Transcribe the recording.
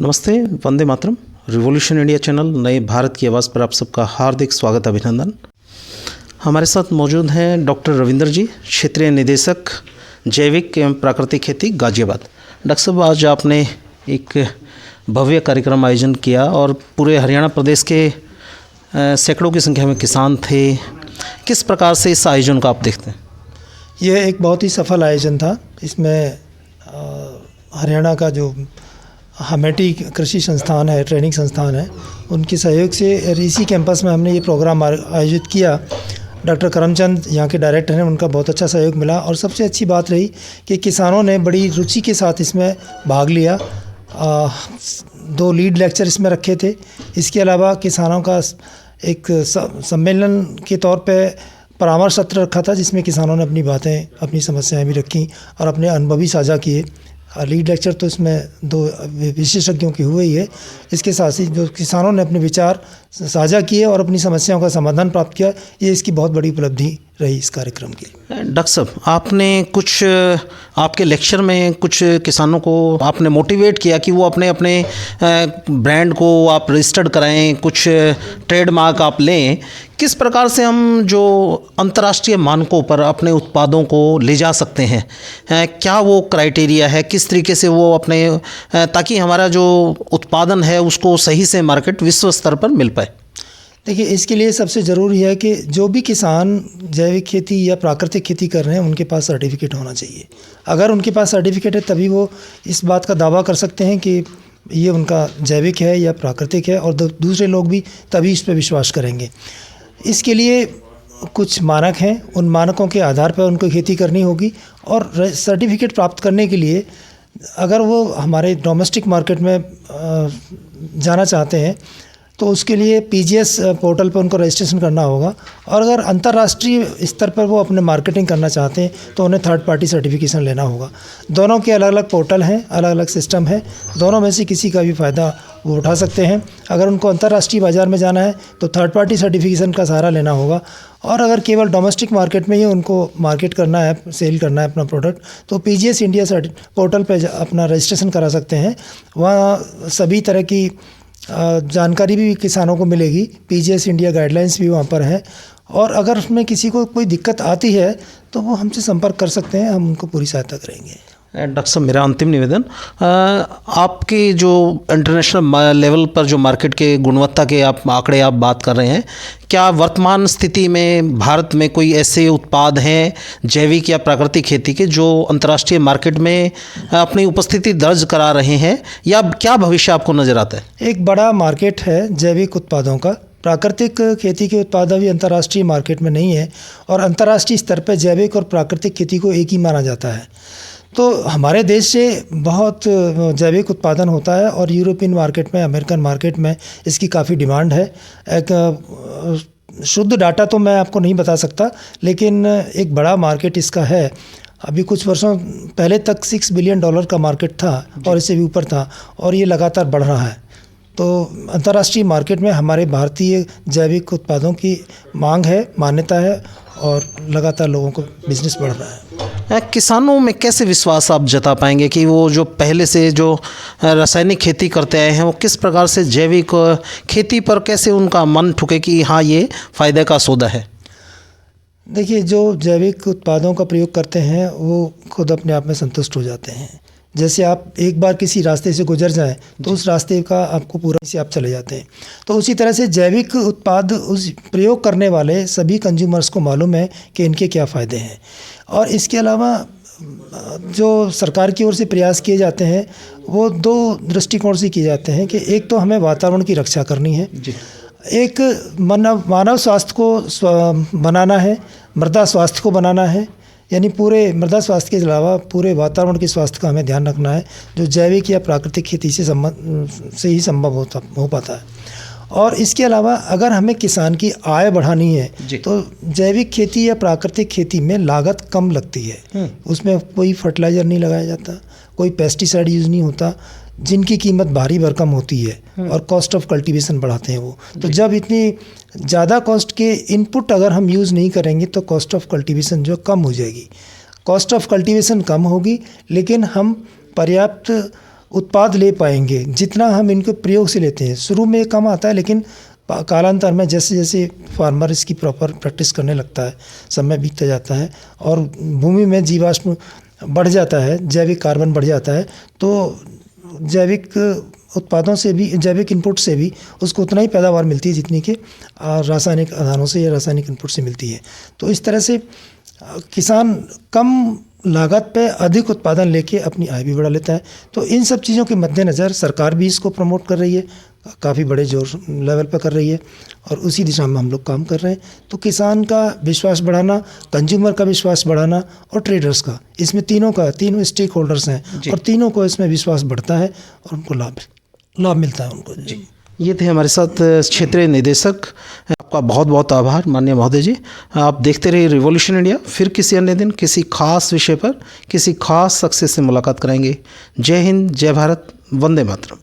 नमस्ते, Vande Mataram. Revolution India channel नए भारत की आवाज़ पर आप सबका हार्दिक स्वागत, अभिनंदन। हमारे साथ मौजूद हैं डॉक्टर रविंदर जी, क्षेत्रीय निदेशक जैविक एवं प्राकृतिक खेती, गाजियाबाद। डॉक्टर साहब, आज आपने एक भव्य कार्यक्रम आयोजन किया और पूरे हरियाणा प्रदेश के सैकड़ों की संख्या में किसान थे। किस प्रकार से इस आयोजन को आप देखते हैं? यह एक बहुत ही सफल आयोजन था। इसमें हरियाणा का जो हमेटी कृषि संस्थान है, ट्रेनिंग संस्थान है, उनके सहयोग से इसी कैंपस में हमने ये प्रोग्राम आयोजित किया। डॉक्टर करमचंद यहाँ के डायरेक्टर हैं, उनका बहुत अच्छा सहयोग मिला और सबसे अच्छी बात रही कि किसानों ने बड़ी रुचि के साथ इसमें भाग लिया। 2 लीड लेक्चर इसमें रखे थे। इसके अलावा किसानों का एक सम्मेलन के तौर पे परामर्श सत्र रखा था, जिसमें किसानों ने अपनी बातें, अपनी समस्याएं भी रखी और अपने अनुभव भी साझा किए। लीड लेक्चर तो इसमें 2 विशेषज्ञों की हुई ही है। इसके साथ ही जो किसानों ने अपने विचार साझा किए और अपनी समस्याओं का समाधान प्राप्त किया, ये इसकी बहुत बड़ी उपलब्धि रही इस कार्यक्रम की। डॉक्टर साहब, आपने कुछ आपके लेक्चर में कुछ किसानों को आपने मोटिवेट किया कि वो अपने ब्रांड को आप रजिस्टर्ड कराएं, कुछ ट्रेडमार्क आप लें। किस प्रकार से हम जो अंतर्राष्ट्रीय मानकों पर अपने उत्पादों को ले जा सकते हैं, क्या वो क्राइटेरिया है, किस तरीके से वो अपने ताकि हमारा जो उत्पादन है उसको सही से मार्केट विश्व स्तर पर मिल पाए? देखिए, इसके लिए सबसे ज़रूरी है कि जो भी किसान जैविक खेती या प्राकृतिक खेती कर रहे हैं, उनके पास सर्टिफिकेट होना चाहिए। अगर उनके पास सर्टिफिकेट है, तभी वो इस बात का दावा कर सकते हैं कि ये उनका जैविक है या प्राकृतिक है, और दूसरे लोग भी तभी इस पर विश्वास करेंगे। इसके लिए कुछ मानक हैं, उन मानकों के आधार पर उनको खेती करनी होगी। और सर्टिफिकेट प्राप्त करने के लिए अगर वो हमारे डोमेस्टिक मार्केट में जाना चाहते हैं, तो उसके लिए PGS पोर्टल पर उनको रजिस्ट्रेशन करना होगा। और अगर अंतर्राष्ट्रीय स्तर पर वो अपने मार्केटिंग करना चाहते हैं, तो उन्हें थर्ड पार्टी सर्टिफिकेशन लेना होगा। दोनों के अलग अलग पोर्टल हैं, अलग अलग सिस्टम है। दोनों में से किसी का भी फ़ायदा वो उठा सकते हैं। अगर उनको अंतर्राष्ट्रीय बाज़ार में जाना है, तो थर्ड पार्टी सर्टिफिकेशन का सहारा लेना होगा। और अगर केवल डोमेस्टिक मार्केट में ही उनको मार्केट करना है, सेल करना है अपना प्रोडक्ट, तो PGS इंडिया पोर्टल पर अपना रजिस्ट्रेशन करा सकते हैं। वहाँ सभी तरह की जानकारी भी किसानों को मिलेगी। PGS इंडिया गाइडलाइंस भी वहाँ पर है। और अगर उसमें किसी को कोई दिक्कत आती है, तो वो हमसे संपर्क कर सकते हैं, हम उनको पूरी सहायता करेंगे। डॉक्टर साहब, मेरा अंतिम निवेदन, आपके जो इंटरनेशनल लेवल पर जो मार्केट के गुणवत्ता के आप आंकड़े आप बात कर रहे हैं, क्या वर्तमान स्थिति में भारत में कोई ऐसे उत्पाद हैं जैविक या प्राकृतिक खेती के जो अंतर्राष्ट्रीय मार्केट में अपनी उपस्थिति दर्ज करा रहे हैं, या क्या भविष्य आपको नज़र आता है? एक बड़ा मार्केट है जैविक उत्पादों का। प्राकृतिक खेती के उत्पाद अभी अंतर्राष्ट्रीय मार्केट में नहीं है, और अंतर्राष्ट्रीय स्तर पर जैविक और प्राकृतिक खेती को एक ही माना जाता है। तो हमारे देश से बहुत जैविक उत्पादन होता है, और यूरोपियन मार्केट में, अमेरिकन मार्केट में इसकी काफ़ी डिमांड है। एक शुद्ध डाटा तो मैं आपको नहीं बता सकता, लेकिन एक बड़ा मार्केट इसका है। अभी कुछ वर्षों पहले तक $6 बिलियन का मार्केट था, और इससे भी ऊपर था, और ये लगातार बढ़ रहा है। तो अंतर्राष्ट्रीय मार्केट में हमारे भारतीय जैविक उत्पादों की मांग है, मान्यता है, और लगातार लोगों को बिजनेस बढ़ रहा है। किसानों में कैसे विश्वास आप जता पाएंगे कि वो जो पहले से जो रासायनिक खेती करते आए हैं, वो किस प्रकार से जैविक खेती पर कैसे उनका मन ठुके कि हाँ, ये फ़ायदे का सौदा है? देखिए, जो जैविक उत्पादों का प्रयोग करते हैं, वो खुद अपने आप में संतुष्ट हो जाते हैं। जैसे आप एक बार किसी रास्ते से गुजर जाएं, तो उस रास्ते का आपको पूरा से आप चले जाते हैं। तो उसी तरह से जैविक उत्पाद उस प्रयोग करने वाले सभी कंज्यूमर्स को मालूम है कि इनके क्या फ़ायदे हैं। और इसके अलावा जो सरकार की ओर से प्रयास किए जाते हैं, वो 2 दृष्टिकोण से किए जाते हैं कि एक तो हमें वातावरण की रक्षा करनी है, एक मानव स्वास्थ्य को बनाना है, मृदा स्वास्थ्य को बनाना है। यानी पूरे मृदा स्वास्थ्य के अलावा पूरे वातावरण के स्वास्थ्य का हमें ध्यान रखना है, जो जैविक या प्राकृतिक खेती से ही संभव हो पाता है। और इसके अलावा अगर हमें किसान की आय बढ़ानी है, तो जैविक खेती या प्राकृतिक खेती में लागत कम लगती है। उसमें कोई फर्टिलाइज़र नहीं लगाया जाता, कोई पेस्टिसाइड यूज़ नहीं होता, जिनकी कीमत भारी भरकम होती है, और कॉस्ट ऑफ कल्टीवेशन बढ़ाते हैं वो। तो जब इतनी ज़्यादा कॉस्ट के इनपुट अगर हम यूज़ नहीं करेंगे, तो कॉस्ट ऑफ कल्टीवेशन जो कम हो जाएगी। कॉस्ट ऑफ कल्टीवेशन कम होगी, लेकिन हम पर्याप्त उत्पाद ले पाएंगे जितना हम इनको प्रयोग से लेते हैं। शुरू में कम आता है, लेकिन कालांतर में जैसे जैसे फार्मर इसकी प्रॉपर प्रैक्टिस करने लगता है, समय बीतता जाता है और भूमि में जीवाश्म बढ़ जाता है, जैविक कार्बन बढ़ जाता है, तो जैविक उत्पादों से भी, जैविक इनपुट से भी उसको उतना ही पैदावार मिलती है जितनी कि रासायनिक आधारों से या रासायनिक इनपुट से मिलती है। तो इस तरह से किसान कम लागत पे अधिक उत्पादन लेके अपनी आय भी बढ़ा लेता है। तो इन सब चीज़ों के मद्देनज़र सरकार भी इसको प्रमोट कर रही है, काफ़ी बड़े जोर लेवल पर कर रही है और उसी दिशा में हम लोग काम कर रहे हैं। तो किसान का विश्वास बढ़ाना, कंज्यूमर का विश्वास बढ़ाना और ट्रेडर्स का, इसमें तीनों स्टेक होल्डर्स हैं और तीनों को इसमें विश्वास बढ़ता है और उनको लाभ मिलता है उनको। जी, ये थे हमारे साथ क्षेत्रीय निदेशक। आपका बहुत बहुत आभार माननीय महोदय जी। आप देखते रहिए रिवॉल्यूशन इंडिया। फिर किसी अन्य दिन किसी खास विषय पर किसी खास शख्स से मुलाकात कराएंगे। जय हिंद, जय भारत, वंदे मातरम।